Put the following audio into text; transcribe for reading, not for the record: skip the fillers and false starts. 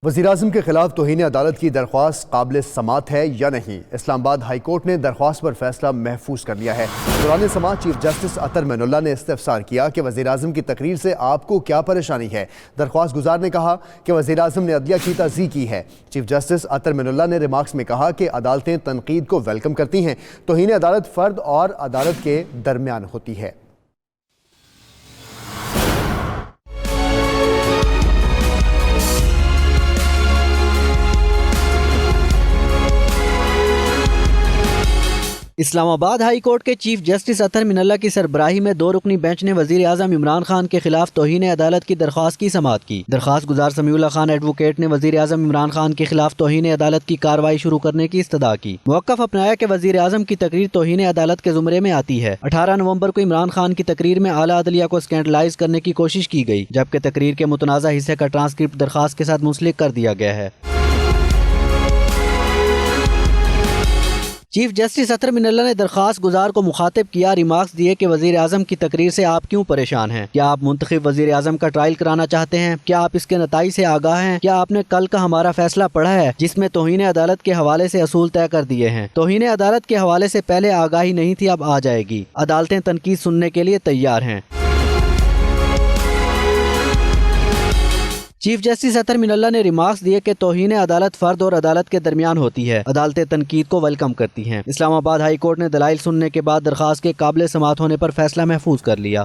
وزیراعظم کے خلاف توہین عدالت کی درخواست قابل سماعت ہے یا نہیں؟ اسلام آباد ہائی کورٹ نے درخواست پر فیصلہ محفوظ کر لیا ہے۔ دوران سماعت چیف جسٹس اطہر معین اللہ نے استفسار کیا کہ وزیراعظم کی تقریر سے آپ کو کیا پریشانی ہے۔ درخواست گزار نے کہا کہ وزیراعظم نے عدلیہ کی توضیح کی ہے۔ چیف جسٹس اطہر معین اللہ نے ریمارکس میں کہا کہ عدالتیں تنقید کو ویلکم کرتی ہیں۔ توہین عدالت فرد اور عدالت کے درمیان ہوتی ہے۔ اسلام آباد ہائی کورٹ کے چیف جسٹس اطہر معین اللہ کی سربراہی میں 2 رکنی بینچ نے وزیر اعظم عمران خان کے خلاف توہین عدالت کی درخواست کی سماعت کی۔ درخواست گزار سمیع اللہ خان ایڈوکیٹ نے وزیر اعظم عمران خان کے خلاف توہین عدالت کی کارروائی شروع کرنے کی استدعا کی۔ موقف اپنایا کہ وزیر اعظم کی تقریر توہین عدالت کے زمرے میں آتی ہے۔ 18 نومبر کو عمران خان کی تقریر میں اعلیٰ عدلیہ کو اسکینڈلائز کرنے کی کوشش کی گئی، جبکہ تقریر کے متنازع حصے کا ٹرانسکرپٹ درخواست کے ساتھ منسلک کر دیا گیا ہے۔ چیف جسٹس اطہر معین اللہ نے درخواست گزار کو مخاطب کیا، ریمارکس دیے کہ وزیر اعظم کی تقریر سے آپ کیوں پریشان ہیں؟ کیا آپ منتخب وزیر اعظم کا ٹرائل کرانا چاہتے ہیں؟ کیا آپ اس کے نتائج سے آگاہ ہیں؟ کیا آپ نے کل کا ہمارا فیصلہ پڑھا ہے جس میں توہین عدالت کے حوالے سے اصول طے کر دیے ہیں؟ توہین عدالت کے حوالے سے پہلے آگاہی نہیں تھی، اب آ جائے گی۔ عدالتیں تنقید سننے کے لیے تیار ہیں۔ چیف جسٹس اطہر معین اللہ نے ریمارکس دیے کہ توہین عدالت فرد اور عدالت کے درمیان ہوتی ہے۔ عدالتیں تنقید کو ویلکم کرتی ہیں۔ اسلام آباد ہائی کورٹ نے دلائل سننے کے بعد درخواست کے قابل سماعت ہونے پر فیصلہ محفوظ کر لیا۔